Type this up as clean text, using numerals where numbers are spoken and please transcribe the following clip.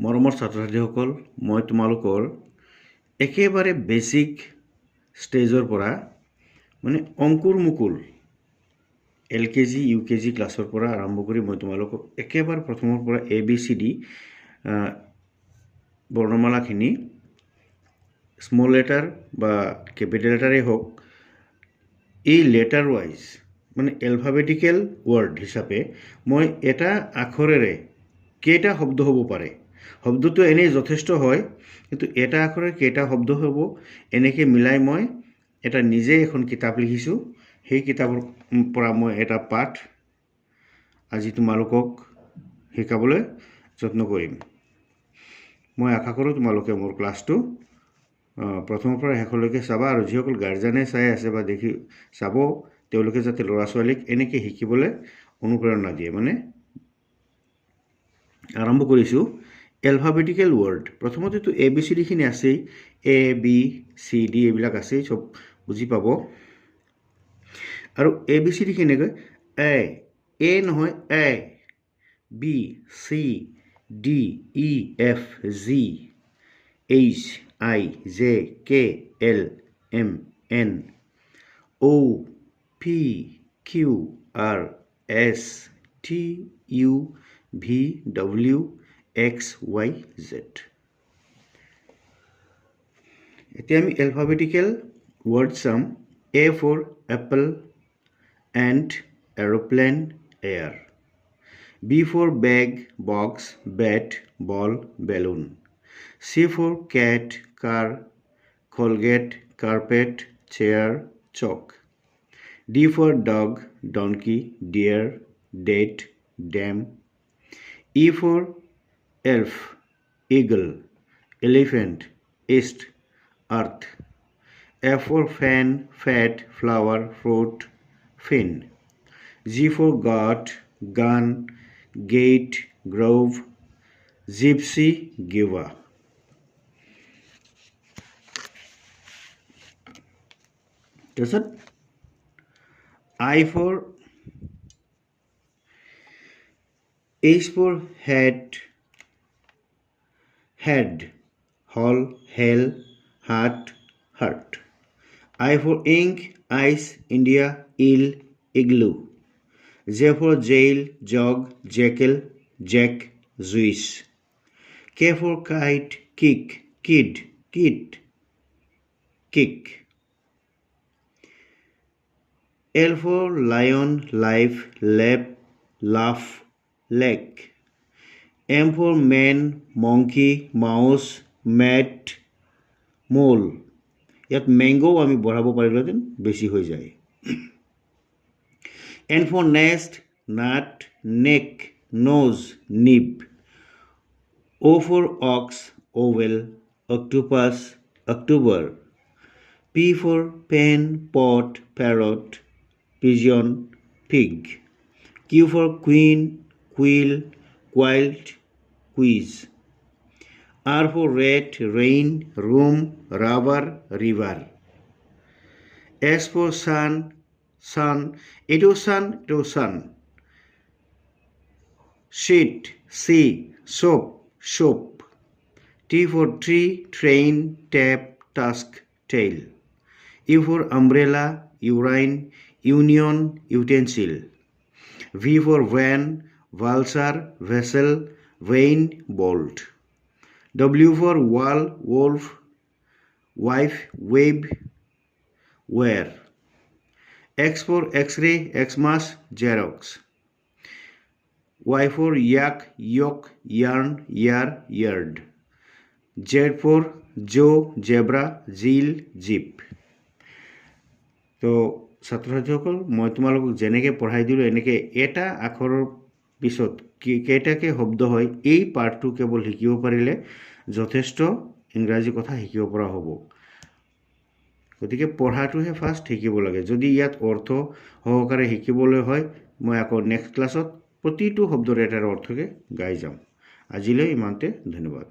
মৰমৰ ছাত্ৰ-ছাত্ৰীসকল, মই তোমালোকৰ একেবাৰে বেছিক ষ্টেজৰ পৰা মানে অংকুৰ মুকুল LKG UKG ক্লাছৰ পৰা আৰম্ভ কৰি মই তোমালোকক একেবাৰে প্ৰথমৰ পৰা ABCD বৰ্ণমালাখিনি স্মল লেটাৰ বা কেপিটেল লেটাৰেই হওক এই লেটাৰ ৱাইজ মানে এলফাবেটিকেল ৱৰ্ড হিচাপে মই এটা আখৰেৰে কেইটা শব্দ হ'ব পাৰে, শব্দটো এনেই যথেষ্ট হয়, কিন্তু এটা আখৰেৰে কেইটা শব্দ হ'ব এনেকৈ মিলাই মই এটা নিজে এখন কিতাপ লিখিছোঁ। সেই কিতাপৰ পৰা মই এটা পাঠ আজি তোমালোকক শিকাবলৈ যত্ন কৰিম। মই আশা কৰোঁ তোমালোকে মোৰ ক্লাছটো প্ৰথমৰ পৰা শেষলৈকে চাবা, আৰু যিসকল গাৰ্জেনে চাই আছে বা দেখি চাব তেওঁলোকে যাতে ল'ৰা ছোৱালীক এনেকৈ শিকিবলৈ অনুপ্ৰেৰণা দিয়ে। মানে আৰম্ভ কৰিছোঁ এলফাবেটিকেল ৱৰ্ড। প্ৰথমতেতো ABCDখিনি আছেই, ABCD এইবিলাক আছেই, চব বুজি পাব। আৰু ABCDখিনি কয় A নহয় B C D E F G H I J K L M N O P Q R S T U V W X Y Z। এতিয়া আমি এলফাবেটিকেল ৱৰ্ড চাম। A for apple, ant, aeroplane, air. B for bag, box, bat, ball, balloon. C for cat, car, Colgate, carpet, chair, chalk. D for dog, donkey, deer, date, dam. E for elf, eagle, elephant, east, earth. F for fan, fat, flower, fruit, fin. G for goat, gun, gate, grove, gypsy, giver. তাৰপিছত H for head, hall, hell, heart, heart. I for ink, ice, India, eel, igloo. J for jail, jog, jackal, jack, Jewish. K for kite, kick, kid, kick. L for lion, life, lap, laugh, leg. M for man, monkey, mouse, mat, mole. ইয়াত mango আমি বঢ়াব পাৰিলেহেঁতেন, বেছি হৈ যায়। N for nest, nut, neck, nose, nib. O for ox, oval, octopus, October. P for pen, pot, parrot, pigeon, pig. Q for queen, quill, quilt, quiz. R for rat, rain, room, rubber, river. S for sun, etu sun. Sheet, sea, soap, soap. T for tree, train, tap, tusk, tail. U for umbrella, urine, union, utensil. V for van, vulture, vessel, vein, bolt. W for wall, wolf, wife, web, where. X for x-ray, xmas, xerox. Y for yak, yoke, yarn, yar, yard. Z for Joe, zebra, zil, jeep. তো ছাত্ৰ-ছাত্ৰীসকল, মই তোমালোকক যেনেকৈ পঢ়াই দিলোঁ এনেকৈ এটা আখৰৰ পিছত কেইটাকে শব্দ হয় এই পাঠটো কেৱল শিকিব পাৰিলে যথেষ্ট ইংৰাজী কথা শিকিব পৰা হ'ব। গতিকে পঢ়াটোহে ফাৰ্ষ্ট শিকিব লাগে। যদি ইয়াত অৰ্থ সহকাৰে শিকিবলৈ হয়, মই আকৌ নেক্সট ক্লাছত প্ৰতিটো শব্দৰ এটাৰ অৰ্থকে গাই যাম। আজিলৈ ইমানতে, ধন্যবাদ।